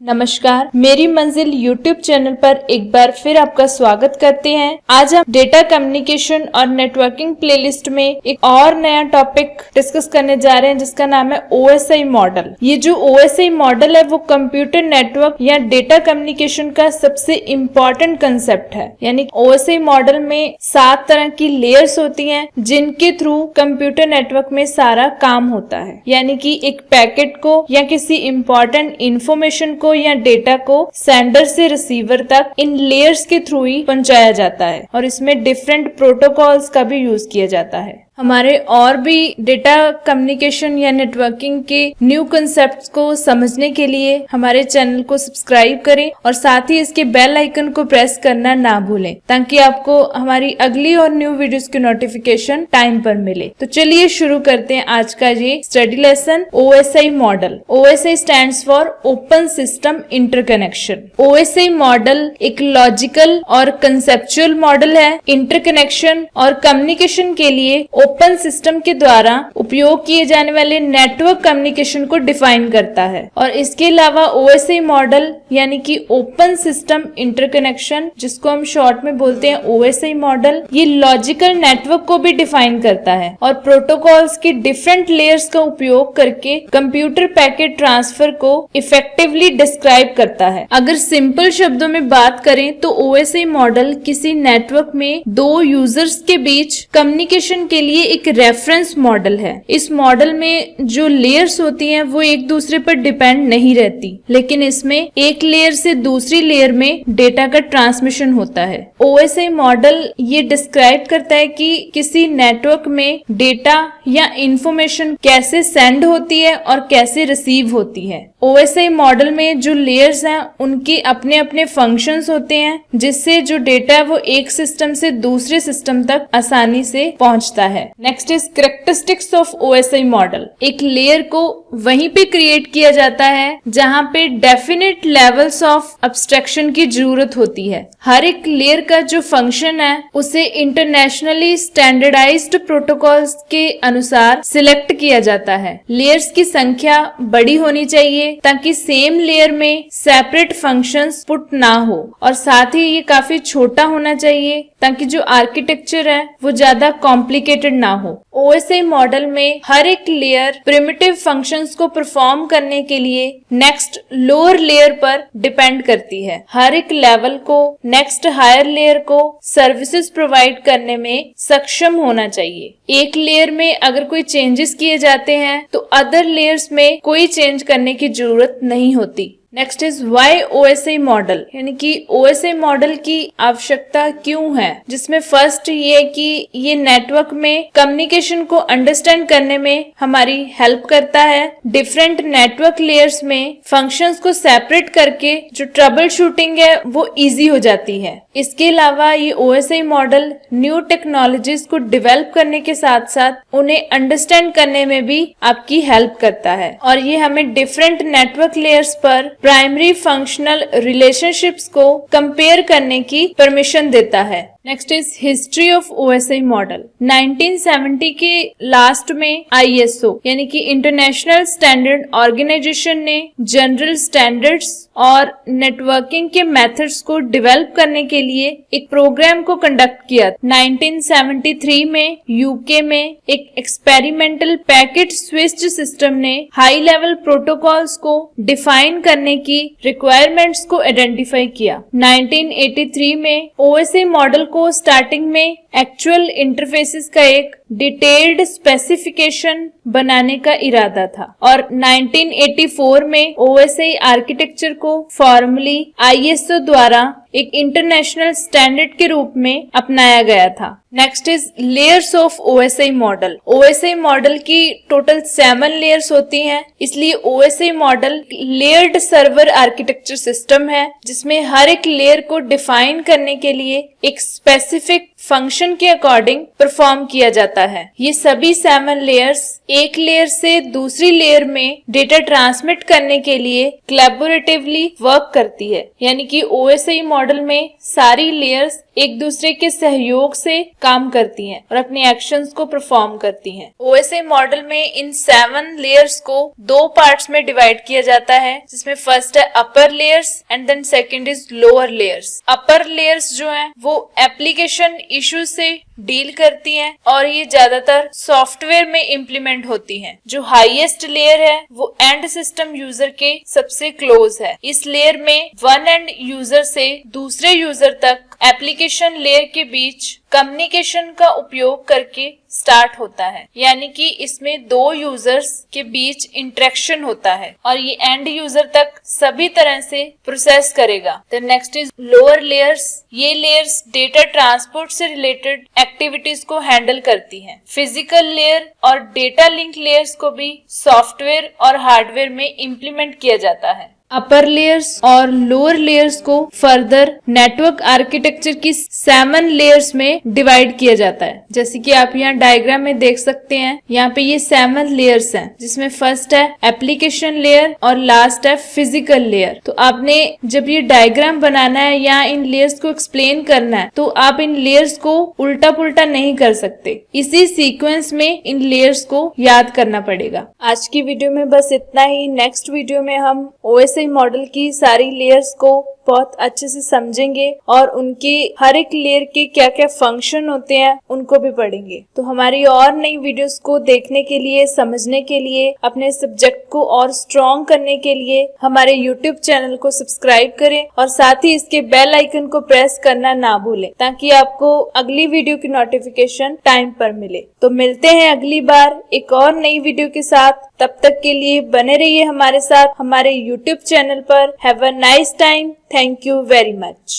नमस्कार, मेरी मंजिल YouTube चैनल पर एक बार फिर आपका स्वागत करते हैं। आज हम डेटा कम्युनिकेशन और नेटवर्किंग प्लेलिस्ट में एक और नया टॉपिक डिस्कस करने जा रहे हैं जिसका नाम है OSI मॉडल। ये जो OSI मॉडल है वो कंप्यूटर नेटवर्क या डेटा कम्युनिकेशन का सबसे इम्पोर्टेंट कंसेप्ट है। यानी OSI मॉडल में 7 तरह की लेयर्स होती हैं जिनके थ्रू कंप्यूटर नेटवर्क में सारा काम होता है। यानी कि एक पैकेट को या किसी इम्पोर्टेंट इंफॉर्मेशन को या डेटा को सेंडर से रिसीवर तक इन लेयर्स के थ्रू ही पहुंचाया जाता है और इसमें डिफरेंट प्रोटोकॉल्स का भी यूज किया जाता है। हमारे और भी डेटा कम्युनिकेशन या नेटवर्किंग के न्यू कंसेप्ट्स को समझने के लिए हमारे चैनल को सब्सक्राइब करें और साथ ही इसके बेल आइकन को प्रेस करना ना भूलें ताकि आपको हमारी अगली और न्यू वीडियोस की नोटिफिकेशन टाइम पर मिले। तो चलिए शुरू करते हैं आज का ये study lesson OSI model. OSI stands for open system interconnection. OSI model एक लॉजिकल और कंसेप्चुअल मॉडल है। इंटरकनेक्शन और कम्युनिकेशन के लिए ओपन सिस्टम के द्वारा उपयोग किए जाने वाले नेटवर्क कम्युनिकेशन को डिफाइन करता है और इसके अलावा OSI मॉडल यानी कि ओपन सिस्टम इंटरकनेक्शन, जिसको हम शॉर्ट में बोलते हैं OSI मॉडल, ये लॉजिकल नेटवर्क को भी डिफाइन करता है और प्रोटोकॉल्स की डिफरेंट लेयर्स का उपयोग करके कंप्यूटर पैकेट ट्रांसफर को इफेक्टिवली डिस्क्राइब करता है। अगर सिंपल शब्दों में बात करें तो OSI मॉडल किसी नेटवर्क में दो यूजर्स के बीच कम्युनिकेशन के लिए एक रेफरेंस मॉडल है। इस मॉडल में जो लेयर्स होती हैं वो एक दूसरे पर डिपेंड नहीं रहती, लेकिन इसमें एक लेयर से दूसरी लेयर में डेटा का ट्रांसमिशन होता है। OSI मॉडल ये डिस्क्राइब करता है कि किसी नेटवर्क में डेटा या इंफॉर्मेशन कैसे सेंड होती है और कैसे रिसीव होती है। OSI मॉडल में जो लेयर्स हैं उनके अपने अपने फंक्शंस होते हैं जिससे जो डेटा है वो एक सिस्टम से दूसरे सिस्टम तक आसानी से पहुंचता है। Next is characteristics of OSI model. एक लेयर को वहीं पे क्रिएट किया जाता है जहां पे डेफिनेट लेवल्स ऑफ एब्स्ट्रैक्शन की जरूरत होती है। हर एक लेयर का जो फंक्शन है उसे इंटरनेशनली स्टैंडर्डाइज्ड प्रोटोकॉल्स के अनुसार सिलेक्ट किया जाता है। लेयर्स की संख्या बड़ी होनी चाहिए ताकि सेम लेयर में सेपरेट फंक्शंस पुट ना हो और साथ ही ये काफी छोटा होना चाहिए ताकि जो आर्किटेक्चर है वो ज्यादा कॉम्प्लिकेटेड ना हो। OSI मॉडल में हर एक लेयर प्रिमिटिव फंक्शंस को परफॉर्म करने के लिए नेक्स्ट लोअर लेयर पर डिपेंड करती है। हर एक लेवल को नेक्स्ट हायर लेयर को सर्विसेज प्रोवाइड करने में सक्षम होना चाहिए। एक लेयर में अगर कोई चेंजेस किए जाते हैं तो अदर लेयर्स में कोई चेंज करने की जरूरत नहीं होती। Next is why OSI model, यानी कि OSI मॉडल की आवश्यकता क्यों है, जिसमें फर्स्ट ये कि ये नेटवर्क में कम्युनिकेशन को अंडरस्टैंड करने में हमारी हेल्प करता है। डिफरेंट नेटवर्क लेयर्स में फंक्शंस को सेपरेट करके जो ट्रबल शूटिंग है वो इजी हो जाती है। इसके अलावा ये OSI मॉडल न्यू टेक्नोलॉजीज को डेवलप करने के साथ साथ उन्हें अंडरस्टैंड करने में भी आपकी हेल्प करता है और ये हमें डिफरेंट नेटवर्क लेयर्स पर प्राइमरी फंक्शनल रिलेशनशिप्स को कंपेयर करने की परमिशन देता है। Next is history of OSI model. 1970 के लास्ट में ISO यानी कि इंटरनेशनल स्टैंडर्ड ऑर्गेनाइजेशन ने जनरल स्टैंडर्ड्स और नेटवर्किंग के मेथड्स को डेवलप करने के लिए एक प्रोग्राम को कंडक्ट किया। 1973 में यूके में एक एक्सपेरिमेंटल पैकेट स्विच्ड सिस्टम ने हाई लेवल प्रोटोकॉल्स को डिफाइन करने की रिक्वायरमेंट्स को आइडेंटिफाई किया। 1983 में OSI मॉडल को स्टार्टिंग में एक्चुअल इंटरफेसेस का एक डिटेल्ड स्पेसिफिकेशन बनाने का इरादा था और 1984 में OSI आर्किटेक्चर को फॉर्मली ISO द्वारा एक इंटरनेशनल स्टैंडर्ड के रूप में अपनाया गया था। Next is layers of OSI model. OSI model की टोटल 7 लेयर्स होती हैं, इसलिए OSI model layered server architecture system है जिसमें हर एक लेयर को डिफाइन करने के लिए एक स्पेसिफिक फंक्शन के अकॉर्डिंग परफॉर्म किया जाता है। ये सभी 7 लेयर्स एक लेयर से दूसरी लेयर में डेटा ट्रांसमिट करने के लिए कोलैबोरेटिवली वर्क करती है। यानी कि OSI मॉडल में सारी लेयर्स एक दूसरे के सहयोग से काम करती हैं और अपनी एक्शंस को परफॉर्म करती हैं। ओएसआई मॉडल में इन 7 लेयर्स को 2 पार्ट्स में डिवाइड किया जाता है, जिसमें फर्स्ट है upper layers and then second is lower layers. Upper layers जो है वो एप्लीकेशन इश्यूज से डील करती हैं और ये ज्यादातर सॉफ्टवेयर में इम्प्लीमेंट होती हैं। जो हाईएस्ट लेयर है वो एंड सिस्टम यूजर के सबसे क्लोज है। इस लेयर में वन एंड यूजर से दूसरे यूजर तक एप्लीकेशन लेयर के बीच कम्युनिकेशन का उपयोग करके स्टार्ट होता है, यानी कि इसमें 2 यूजर्स के बीच इंटरेक्शन होता है और ये एंड यूजर तक सभी तरह से प्रोसेस करेगा। Then next is lower layers. ये लेयर्स डेटा ट्रांसपोर्ट से रिलेटेड एक्टिविटीज को हैंडल करती हैं। फिजिकल लेयर और डेटा लिंक लेयर्स को भी सॉफ्टवेयर और हार्डवेयर में इम्प्लीमेंट किया जाता है। अपर लेयर्स और लोअर लेयर्स को फर्दर नेटवर्क आर्किटेक्चर की 7 लेयर्स में डिवाइड किया जाता है। जैसे कि आप यहाँ डायग्राम में देख सकते हैं, यहाँ पे ये 7 लेयर्स हैं, जिसमें फर्स्ट है एप्लीकेशन लेयर और लास्ट है फिजिकल लेयर। तो आपने जब ये डायग्राम बनाना है या इन लेयर्स को एक्सप्लेन करना है तो आप इन लेयर्स को उल्टा पुल्टा नहीं कर सकते, इसी सीक्वेंस में इन लेयर्स को याद करना पड़ेगा। आज की वीडियो में बस इतना ही। नेक्स्ट वीडियो में हम ओएसआई मॉडल की सारी लेयर्स को बहुत अच्छे से समझेंगे और उनके हर एक लेयर के क्या क्या फंक्शन होते हैं उनको भी पढ़ेंगे। तो हमारी और नई वीडियोस को देखने के लिए, समझने के लिए, अपने सब्जेक्ट को और स्ट्रॉन्ग करने के लिए हमारे यूट्यूब चैनल को सब्सक्राइब करें और साथ ही इसके बेल आइकन को प्रेस करना ना भूलें, ताकि आपको अगली वीडियो की नोटिफिकेशन टाइम पर मिले। तो मिलते हैं अगली बार एक और नई वीडियो के साथ। तब तक के लिए बने रहिए हमारे साथ हमारे यूट्यूब चैनल पर। Have a nice time. Thank you very much.